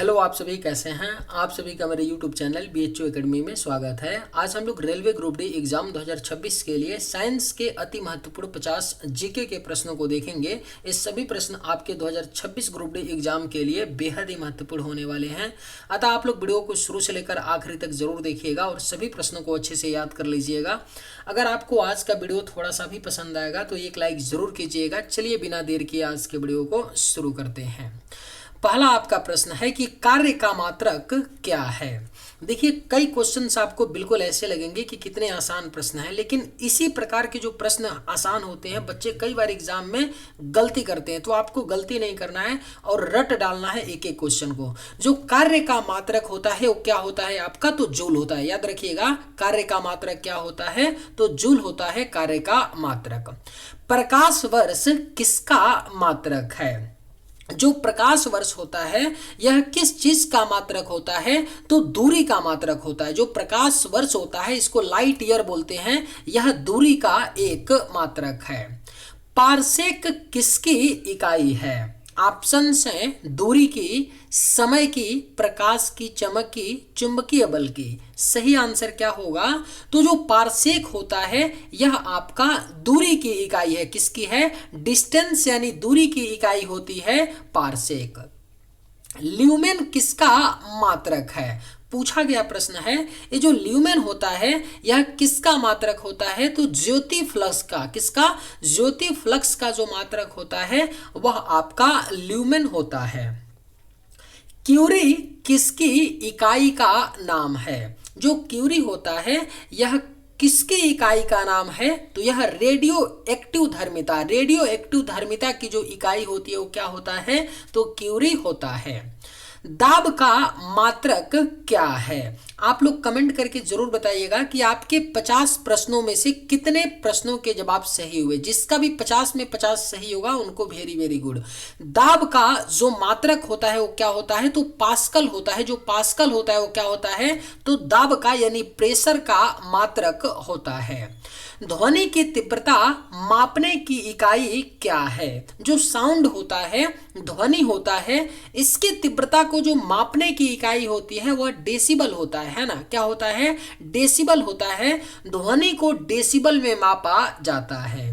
Hello, आप सभी कैसे हैं। आप सभी का मेरे यूट्यूब चैनल BHU एकेडमी में स्वागत है। आज हम लोग रेलवे ग्रुप डी एग्जाम 2026 के लिए साइंस के अति महत्वपूर्ण 50 जीके के प्रश्नों को देखेंगे। ये सभी प्रश्न आपके 2026 ग्रुप डी एग्जाम के लिए बेहद ही महत्वपूर्ण होने वाले हैं। अतः आप लोग वीडियो को शुरू से लेकर आखिरी तक जरूर देखिएगा और सभी प्रश्नों को अच्छे से याद कर लीजिएगा। अगर आपको आज का वीडियो थोड़ा सा भी पसंद आएगा तो एक लाइक जरूर कीजिएगा। चलिए बिना देर किए आज के वीडियो को शुरू करते हैं। पहला आपका प्रश्न है कि कार्य का मात्रक क्या है। देखिए, कई क्वेश्चंस आपको बिल्कुल ऐसे लगेंगे कि कितने आसान प्रश्न हैं, लेकिन इसी प्रकार के जो प्रश्न आसान होते हैं बच्चे कई बार एग्जाम में गलती करते हैं। तो आपको गलती नहीं करना है और रट डालना है एक एक क्वेश्चन को। जो कार्य का मात्रक होता है वो क्या होता है आपका, तो जूल होता है। याद रखिएगा, कार्य का मात्रक क्या होता है, तो जूल होता है कार्य का मात्रक। प्रकाश वर्ष किसका मात्रक है। जो प्रकाश वर्ष होता है यह किस चीज का मात्रक होता है, तो दूरी का मात्रक होता है। जो प्रकाश वर्ष होता है इसको लाइट ईयर बोलते हैं, यह दूरी का एक मात्रक है। पारसेक किसकी इकाई है। ऑप्शंस हैं दूरी की, समय की, प्रकाश की, चमक की, चुंबकीय बल की। सही आंसर क्या होगा, तो जो पारसेक होता है यह आपका दूरी की इकाई है। किसकी है, डिस्टेंस यानी दूरी की इकाई होती है पारसेक। ल्यूमेन किसका मात्रक है। पूछा गया प्रश्न है, ये जो ल्यूमेन होता है यह किसका मात्रक होता है, तो ज्योति फ्लक्स का। किसका, ज्योति फ्लक्स का जो मात्रक होता है वह आपका ल्यूमेन होता है। क्यूरी किसकी इकाई का नाम है। जो क्यूरी होता है यह किसकी इकाई का नाम है, तो यह रेडियो एक्टिव धर्मिता। रेडियो एक्टिव धर्मिता की जो इकाई होती है वो क्या होता है, तो क्यूरी होता है। दाब का मात्रक क्या है। आप लोग कमेंट करके जरूर बताइएगा कि आपके 50 प्रश्नों में से कितने प्रश्नों के जवाब सही हुए। जिसका भी 50 में 50 सही होगा उनको वेरी वेरी गुड। दाब का जो मात्रक होता है वो क्या होता है, तो पास्कल होता है। जो पास्कल होता है वो क्या होता है, तो दाब का यानी प्रेशर का मात्रक होता है। ध्वनि की तीव्रता मापने की इकाई क्या है। जो साउंड होता है, ध्वनि होता है, इसकी तीव्रता को जो मापने की इकाई होती है वह डेसिबल होता है ना। क्या होता है, डेसिबल होता है। ध्वनि को डेसिबल में मापा जाता है।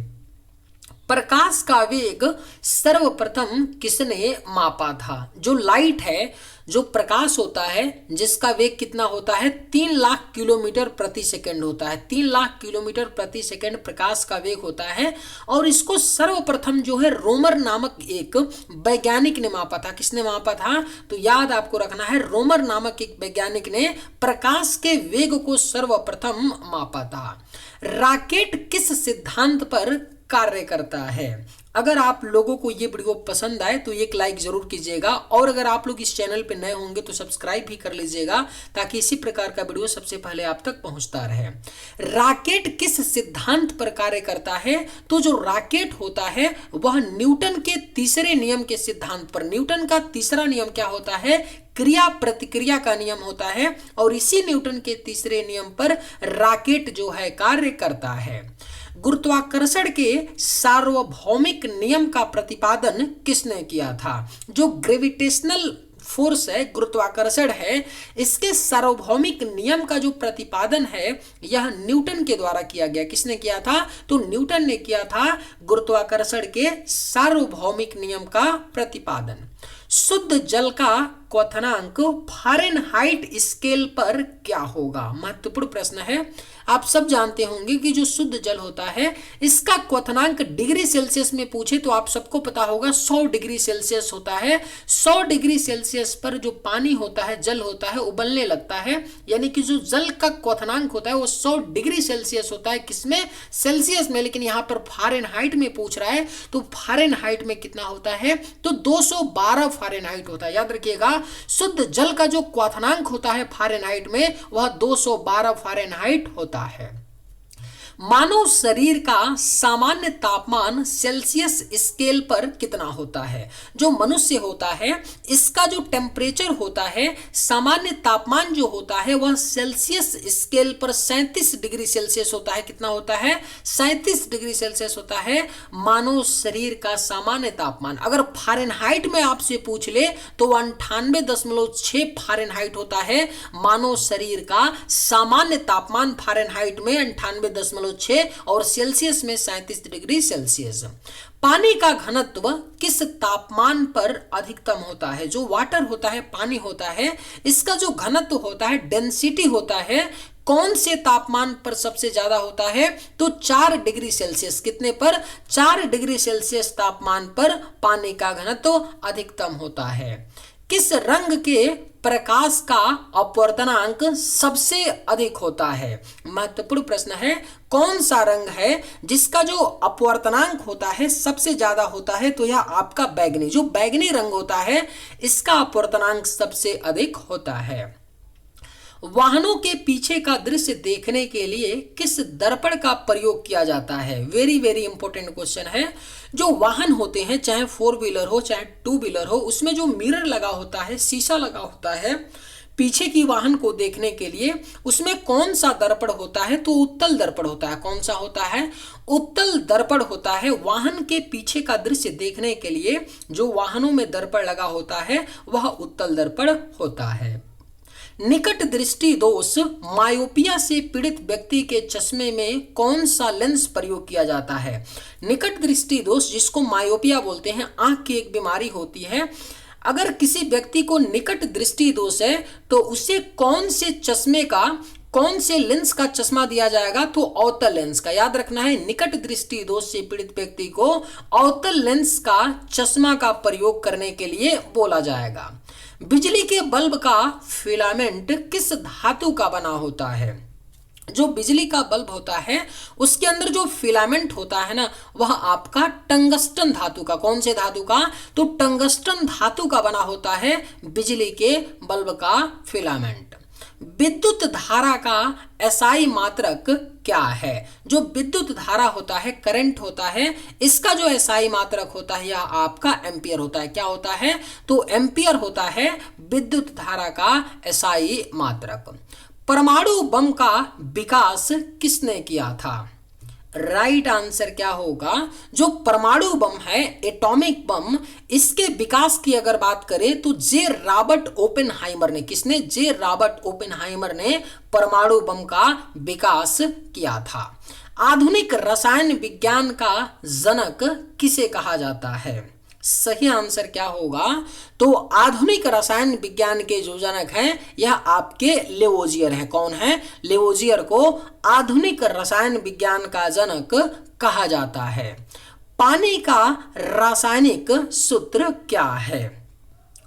प्रकाश का वेग सर्वप्रथम किसने मापा था। जो लाइट है, जो प्रकाश होता है जिसका वेग कितना होता है, 3 लाख किलोमीटर प्रति सेकंड होता है। 3 लाख किलोमीटर प्रति सेकंड प्रकाश का वेग होता है। और इसको सर्वप्रथम जो है रोमर नामक एक वैज्ञानिक ने मापा था। किसने मापा था, तो याद आपको रखना है, रोमर नामक एक वैज्ञानिक ने प्रकाश के वेग को सर्वप्रथम मापा था। रॉकेट किस सिद्धांत पर कार्य करता है। अगर आप लोगों को ये वीडियो पसंद आए तो एक लाइक जरूर कीजिएगा, और अगर आप लोग इस चैनल पे नए होंगे तो सब्सक्राइब भी कर लीजिएगा ताकि इसी प्रकार का वीडियो सबसे पहले आप तक पहुंचता रहे। रॉकेट किस सिद्धांत पर कार्य करता है, तो जो रॉकेट होता है वह न्यूटन के तीसरे नियम के सिद्धांत पर। न्यूटन का तीसरा नियम क्या होता है, क्रिया प्रतिक्रिया का नियम होता है, और इसी न्यूटन के तीसरे नियम पर रॉकेट जो है कार्य करता है। गुरुत्वाकर्षण के सार्वभौमिक नियम का प्रतिपादन किसने किया था। जो ग्रेविटेशनल फोर्स है, गुरुत्वाकर्षण है, इसके सार्वभौमिक नियम का जो प्रतिपादन है यह न्यूटन के द्वारा किया गया। किसने किया था, तो न्यूटन ने किया था गुरुत्वाकर्षण के सार्वभौमिक नियम का प्रतिपादन। शुद्ध जल का क्वथनांक फ़ारेनहाइट स्केल पर क्या होगा। महत्वपूर्ण प्रश्न है। आप सब जानते होंगे कि जो शुद्ध जल होता है इसका क्वथनांक डिग्री सेल्सियस में पूछे तो आप सबको पता होगा 100 डिग्री सेल्सियस होता है। 100 डिग्री सेल्सियस पर जो पानी होता है, जल होता है, उबलने लगता है। यानी कि जो जल का क्वथनांक होता है वो 100 डिग्री सेल्सियस होता है। किसमें, सेल्सियस में, लेकिन यहाँ पर फ़ारेनहाइट में पूछ रहा है तो फ़ारेनहाइट में कितना होता है, तो 212 फ़ारेनहाइट होता है। याद रखिएगा, शुद्ध जल का जो क्वथनांक होता है फ़ारेनहाइट में वह 212 फ़ारेनहाइट होता है। मानव शरीर का सामान्य तापमान सेल्सियस स्केल पर कितना होता है? जो मनुष्य होता है इसका जो टेम्परेचर होता है, सामान्य तापमान जो होता है वह सेल्सियस स्केल पर 37 डिग्री सेल्सियस होता है। कितना होता है? 37 डिग्री सेल्सियस होता है मानव शरीर का सामान्य तापमान। अगर फारेनहाइट में आपसे पूछ ले तो 98.6 फारेनहाइट होता है मानव शरीर का सामान्य तापमान। फारेनहाइट में 98.6 और सेल्सियस में 37 डिग्री सेल्सियस। पानी का घनत्व किस तापमान पर अधिकतम होता है? जो वाटर होता है, पानी होता है, इसका जो घनत्व होता है, डेंसिटी होता है, कौन से तापमान पर सबसे ज्यादा होता है? तो 4 डिग्री सेल्सियस। कितने पर? 4 डिग्री सेल्सियस तापमान पर पानी का घनत्व अधिकतम होता है। किस रंग के प्रकाश का अपवर्तनांक सबसे अधिक होता है? महत्वपूर्ण प्रश्न है। कौन सा रंग है जिसका जो अपवर्तनांक होता है सबसे ज्यादा होता है? तो यह आपका बैगनी, जो बैगनी रंग होता है इसका अपवर्तनांक सबसे अधिक होता है। वाहनों के पीछे का दृश्य देखने के लिए किस दर्पण का प्रयोग किया जाता है? वेरी वेरी इंपॉर्टेंट क्वेश्चन है। जो वाहन होते हैं, चाहे 4 व्हीलर हो चाहे 2 व्हीलर हो, उसमें जो मिरर लगा होता है, शीशा लगा होता है पीछे की वाहन को देखने के लिए, उसमें कौन सा दर्पण होता है? तो उत्तल दर्पण होता है। कौन सा होता है? उत्तल दर्पण होता है। वाहन के पीछे का दृश्य देखने के लिए जो वाहनों में दर्पण लगा होता है वह उत्तल दर्पण होता है। निकट दृष्टि दोष मायोपिया से पीड़ित व्यक्ति के चश्मे में कौन सा लेंस प्रयोग किया जाता है? निकट दृष्टि दोष, जिसको मायोपिया बोलते हैं, आंख की एक बीमारी होती है। अगर किसी व्यक्ति को निकट दृष्टि दोष है तो उसे कौन से चश्मे का, कौन से लेंस का चश्मा दिया जाएगा? तो अवतल लेंस का। याद रखना है, निकट दृष्टि दोष से पीड़ित व्यक्ति को अवतल लेंस का चश्मा का प्रयोग करने के लिए बोला जाएगा। बिजली के बल्ब का फिलामेंट किस धातु का बना होता है? जो बिजली का बल्ब होता है उसके अंदर जो फिलामेंट होता है ना, वह आपका टंगस्टन धातु का। कौन से धातु का? तो टंगस्टन धातु का बना होता है बिजली के बल्ब का फिलामेंट। विद्युत धारा का एसआई मात्रक क्या है? जो विद्युत धारा होता है, करंट होता है, इसका जो एसआई मात्रक होता है यह आपका एम्पियर होता है। क्या होता है? तो एम्पियर होता है विद्युत धारा का एसआई मात्रक। परमाणु बम का विकास किसने किया था? राइट आंसर क्या होगा? जो परमाणु बम है, एटॉमिक बम, इसके विकास की अगर बात करें तो जे रॉबर्ट ओपेनहाइमर ने, किसने? जे रॉबर्ट ओपेनहाइमर ने परमाणु बम का विकास किया था। आधुनिक रसायन विज्ञान का जनक किसे कहा जाता है? सही आंसर क्या होगा? तो आधुनिक रसायन विज्ञान के जो जनक हैं यह आपके लेवोजियर हैं। कौन है? लेवोजियर को आधुनिक रसायन विज्ञान का जनक कहा जाता है। पानी का रासायनिक सूत्र क्या है?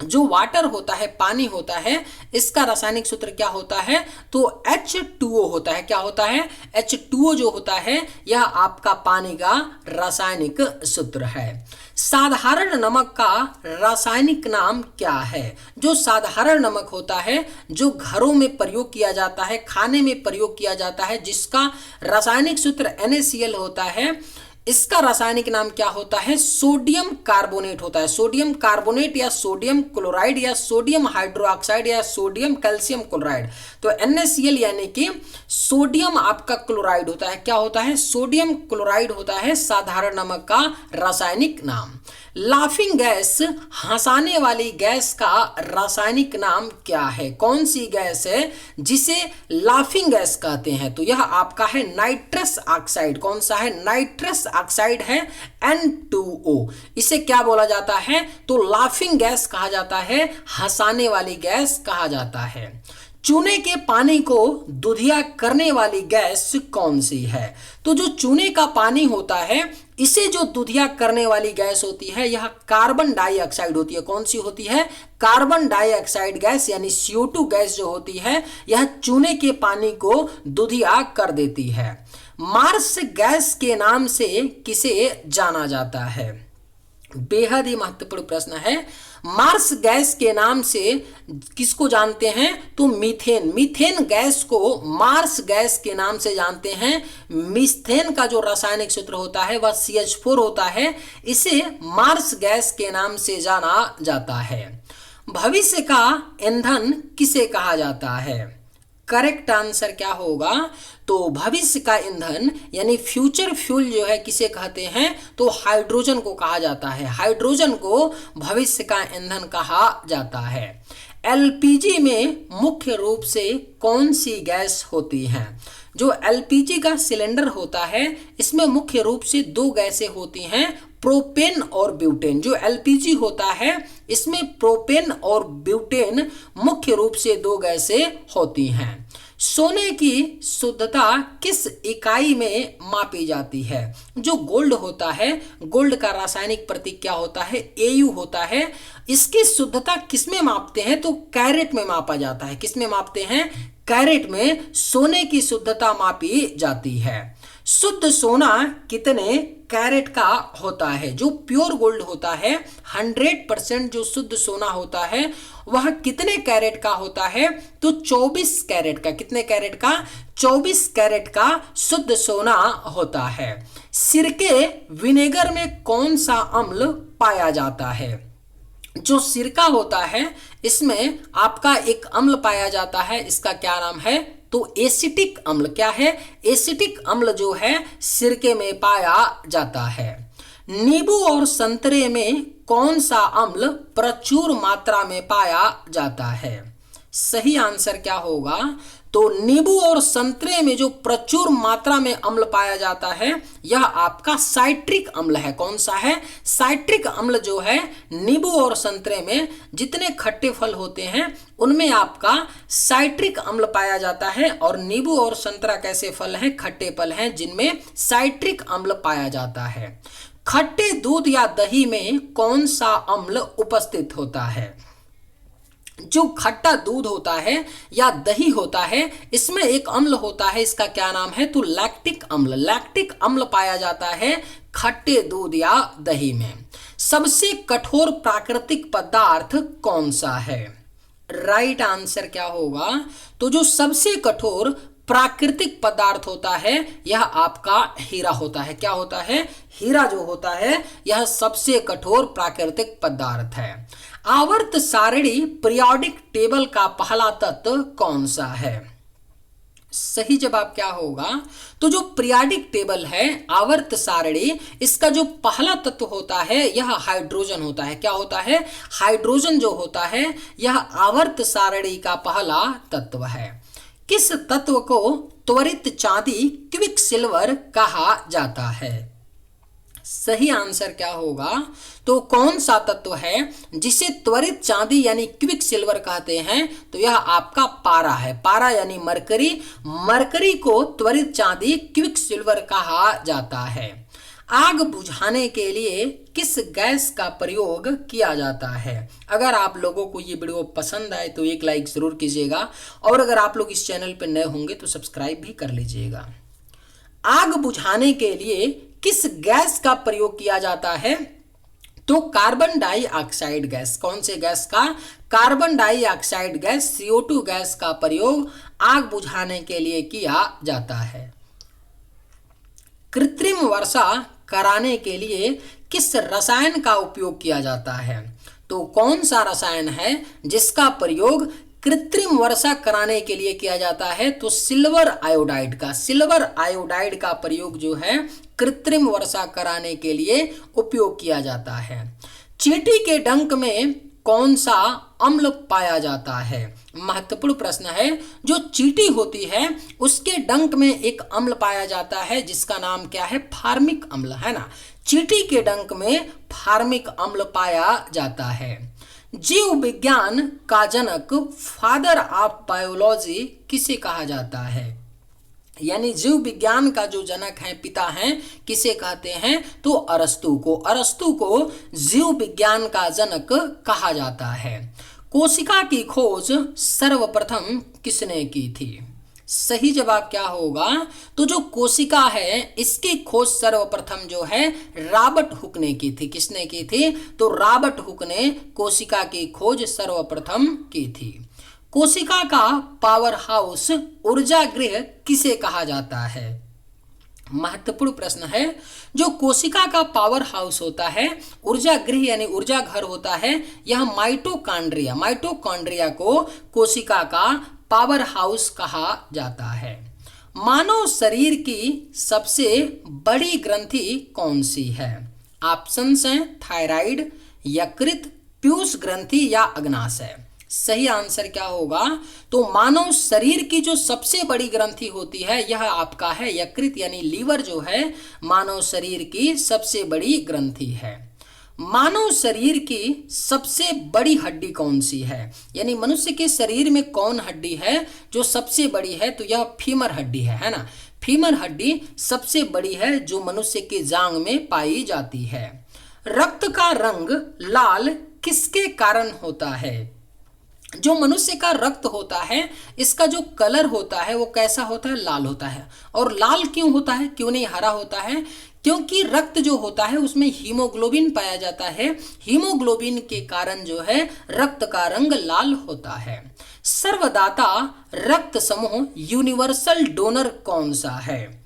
जो वाटर होता है, पानी होता है, इसका रासायनिक सूत्र क्या होता है? तो H2O होता है। क्या होता है? H2O जो होता है यह आपका पानी का रासायनिक सूत्र है। साधारण नमक का रासायनिक नाम क्या है? जो साधारण नमक होता है, जो घरों में प्रयोग किया जाता है, खाने में प्रयोग किया जाता है, जिसका रासायनिक सूत्र NaCl होता है, इसका रासायनिक नाम क्या होता है? सोडियम कार्बोनेट होता है। सोडियम कार्बोनेट या सोडियम क्लोराइड या सोडियम हाइड्रोक्साइड या सोडियम कैल्शियम क्लोराइड। तो NaCl यानी कि सोडियम आपका क्लोराइड होता है। क्या होता है? सोडियम क्लोराइड होता है साधारण नमक का रासायनिक नाम। लाफिंग गैस, हंसाने वाली गैस का रासायनिक नाम क्या है? कौन सी गैस है जिसे लाफिंग गैस कहते हैं? तो यह आपका है नाइट्रस ऑक्साइड। कौन सा है? नाइट्रस ऑक्साइड है N2O। इसे क्या बोला जाता है? तो लाफिंग गैस कहा जाता है, हंसाने वाली गैस कहा जाता है। चूने के पानी को दुधिया करने वाली गैस कौन सी है? तो जो चूने का पानी होता है इसे जो दुधिया करने वाली गैस होती है यह कार्बन डाइऑक्साइड होती है। कौन सी होती है? कार्बन डाइऑक्साइड गैस यानी CO2 गैस जो होती है यह चूने के पानी को दुधिया कर देती है। मार्स गैस के नाम से किसे जाना जाता है? बेहद ही महत्वपूर्ण प्रश्न है। मार्स गैस के नाम से किसको जानते हैं? तो मीथेन। मीथेन गैस को मार्स गैस के नाम से जानते हैं। मीथेन का जो रासायनिक सूत्र होता है वह CH4 होता है। इसे मार्स गैस के नाम से जाना जाता है। भविष्य का ईंधन किसे कहा जाता है? करेक्ट आंसर क्या होगा? तो भविष्य का ईंधन यानी फ्यूचर फ्यूल जो है किसे कहते हैं? तो हाइड्रोजन को कहा जाता है। हाइड्रोजन को भविष्य का ईंधन कहा जाता है। LPG में मुख्य रूप से कौन सी गैस होती है? जो LPG का सिलेंडर होता है इसमें मुख्य रूप से दो गैसें होती हैं, प्रोपेन और ब्यूटेन। जो LPG होता है इसमें प्रोपेन और ब्यूटेन मुख्य रूप से दो गैसें होती हैं। सोने की शुद्धता किस इकाई में मापी जाती है? जो गोल्ड होता है, गोल्ड का रासायनिक प्रतीक क्या होता है? Au होता है। इसकी शुद्धता किसमें मापते हैं? तो कैरेट में मापा जाता है। किसमें मापते हैं? कैरेट में सोने की शुद्धता मापी जाती है। शुद्ध सोना कितने कैरेट का होता है? जो प्योर गोल्ड होता है 100% जो शुद्ध सोना होता है वह कितने कैरेट का होता है? तो 24 कैरेट का। कितने कैरेट का? 24 कैरेट का शुद्ध सोना होता है। सिरके विनेगर में कौन सा अम्ल पाया जाता है? जो सिरका होता है इसमें आपका एक अम्ल पाया जाता है, इसका क्या नाम है? तो एसिटिक अम्ल। क्या है? एसिटिक अम्ल जो है सिरके में पाया जाता है। नींबू और संतरे में कौन सा अम्ल प्रचुर मात्रा में पाया जाता है? सही आंसर क्या होगा? तो नींबू और संतरे में जो प्रचुर मात्रा में अम्ल पाया जाता है यह आपका साइट्रिक अम्ल है। कौन सा है? साइट्रिक अम्ल जो है नींबू और संतरे में जितने खट्टे फल होते हैं उनमें आपका साइट्रिक अम्ल पाया जाता है। और नींबू और संतरा कैसे फल हैं? खट्टे फल हैं जिनमें साइट्रिक अम्ल पाया जाता है। खट्टे दूध या दही में कौन सा अम्ल उपस्थित होता है? जो खट्टा दूध होता है या दही होता है इसमें एक अम्ल होता है, इसका क्या नाम है? तो लैक्टिक अम्ल। लैक्टिक अम्ल पाया जाता है खट्टे दूध या दही में। सबसे कठोर प्राकृतिक पदार्थ कौन सा है? राइट आंसर क्या होगा? तो जो सबसे कठोर प्राकृतिक पदार्थ होता है यह आपका हीरा होता है। क्या होता है? हीरा जो होता है यह सबसे कठोर प्राकृतिक पदार्थ है। आवर्त सारणी पीरियोडिक टेबल का पहला तत्व कौन सा है? सही जवाब क्या होगा? तो जो पीरियोडिक टेबल है आवर्त सारणी इसका जो पहला तत्व होता है यह हाइड्रोजन होता है। क्या होता है? हाइड्रोजन जो होता है यह आवर्त सारणी का पहला तत्व है। किस तत्व को त्वरित चांदी क्विक सिल्वर कहा जाता है? सही आंसर क्या होगा? तो कौन सा तत्व है जिसे त्वरित चांदी यानी क्विक सिल्वर कहते हैं? तो यह आपका पारा है। पारा यानी मरकरी। मरकरी को त्वरित चांदी क्विक सिल्वर कहा जाता है। आग बुझाने के लिए किस गैस का प्रयोग किया जाता है? अगर आप लोगों को ये वीडियो पसंद आए तो एक लाइक जरूर कीजिएगा और अगर आप लोग इस चैनल पर नए होंगे तो सब्सक्राइब भी कर लीजिएगा। आग बुझाने के लिए किस गैस का प्रयोग किया जाता है? तो कार्बन डाइऑक्साइड गैस। कौन से गैस का? Carbon dioxide gas CO2 gas का प्रयोग आग बुझाने के लिए किया जाता है। कृत्रिम वर्षा कराने के लिए किस रसायन का उपयोग किया जाता है? तो कौन सा रसायन है जिसका प्रयोग कृत्रिम वर्षा कराने के लिए किया जाता है? तो सिल्वर आयोडाइड का। सिल्वर आयोडाइड का प्रयोग जो है कृत्रिम वर्षा कराने के लिए उपयोग किया जाता है। चींटी के डंक में कौन सा अम्ल पाया जाता है? महत्वपूर्ण प्रश्न है। जो चींटी होती है उसके डंक में एक अम्ल पाया जाता है जिसका नाम क्या है? फार्मिक अम्ल, है ना। चींटी के डंक में फार्मिक अम्ल पाया जाता है। जीव विज्ञान का जनक फादर ऑफ बायोलॉजी किसे कहा जाता है? यानी जीव विज्ञान का जो जनक है, पिता हैं, किसे कहते हैं? तो अरस्तु को। अरस्तु को जीव विज्ञान का जनक कहा जाता है। कोशिका की खोज सर्वप्रथम किसने की थी? सही जवाब क्या होगा? तो जो कोशिका है इसकी खोज सर्वप्रथम जो है रॉबर्ट हुक ने की थी। किसने की थी? तो रॉबर्ट हुक ने कोशिका की खोज सर्वप्रथम की थी। कोशिका का पावर हाउस ऊर्जा गृह किसे कहा जाता है? महत्वपूर्ण प्रश्न है। जो कोशिका का पावर हाउस होता है, ऊर्जा गृह यानी ऊर्जा घर होता है, यह माइटोकॉन्ड्रिया को कोशिका का पावर हाउस कहा जाता है। मानव शरीर की सबसे बड़ी ग्रंथि कौन सी है? ऑप्शंस हैं थायराइड, यकृत, पीयूष ग्रंथि या अग्नाशय। सही आंसर क्या होगा? तो मानव शरीर की जो सबसे बड़ी ग्रंथि होती है यह आपका है यकृत यानी लीवर जो है मानव शरीर की सबसे बड़ी ग्रंथि है। मानव शरीर की सबसे बड़ी हड्डी कौन सी है? यानी मनुष्य के शरीर में कौन हड्डी है जो सबसे बड़ी है? तो यह फीमर हड्डी है ना। फीमर हड्डी सबसे बड़ी है जो मनुष्य के जांघ में पाई जाती है। रक्त का रंग लाल किसके कारण होता है? जो मनुष्य का रक्त होता है इसका जो कलर होता है वो कैसा होता है? लाल होता है। और लाल क्यों होता है, क्यों नहीं हरा होता है? क्योंकि रक्त जो होता है उसमें हीमोग्लोबिन पाया जाता है। हीमोग्लोबिन के कारण जो है रक्त का रंग लाल होता है। सर्वदाता रक्त समूह यूनिवर्सल डोनर कौन सा है?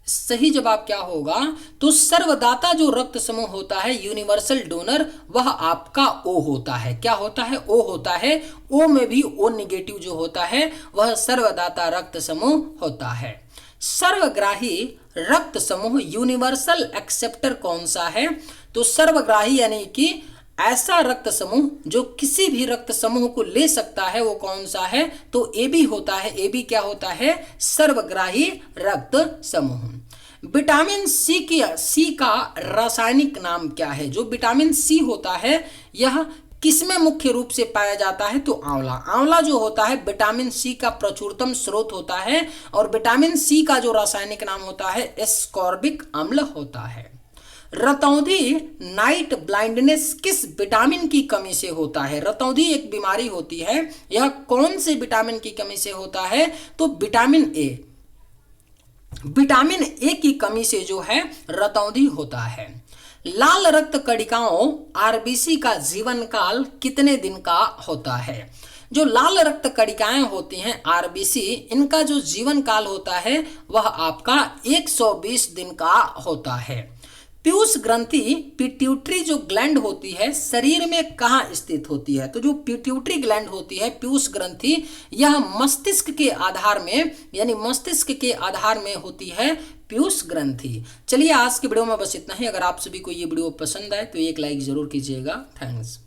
सही जवाब क्या होगा? तो सर्वदाता जो रक्त समूह होता है यूनिवर्सल डोनर वह आपका ओ होता है। क्या होता है? ओ होता है। ओ में भी ओ नेगेटिव जो होता है वह सर्वदाता रक्त समूह होता है। सर्वग्राही रक्त समूह यूनिवर्सल एक्सेप्टर कौन सा है? तो सर्वग्राही यानी कि ऐसा रक्त समूह जो किसी भी रक्त समूह को ले सकता है वो कौन सा है? तो ए बी होता है। ए बी क्या होता है? सर्वग्राही रक्त समूह। विटामिन सी का रासायनिक नाम क्या है? जो विटामिन सी होता है यह किसमें मुख्य रूप से पाया जाता है? तो आंवला। आंवला जो होता है विटामिन सी का प्रचुरतम स्रोत होता है। और विटामिन सी का जो रासायनिक नाम होता है एस्कॉर्बिक अम्ल होता है। रतौंधी नाइट ब्लाइंडनेस किस विटामिन की कमी से होता है? रतौंधी एक बीमारी होती है, यह कौन से विटामिन की कमी से होता है? तो विटामिन ए। विटामिन ए की कमी से जो है रतौंधी होता है। लाल रक्त कणिकाओं आरबीसी का जीवन काल कितने दिन का होता है? जो लाल रक्त कणिकाएं होती हैं आरबीसी इनका जो जीवन काल होता है वह आपका 120 दिन का होता है। पीयूष ग्रंथि पिट्यूटरी जो ग्लैंड होती है शरीर में कहाँ स्थित होती है? तो जो पिट्यूटरी ग्लैंड होती है पीयूष ग्रंथि यह मस्तिष्क के आधार में यानी मस्तिष्क के आधार में होती है पीयूष ग्रंथि। चलिए आज के वीडियो में बस इतना ही। अगर आप सभी को ये वीडियो पसंद आए तो एक लाइक जरूर कीजिएगा। थैंक्स।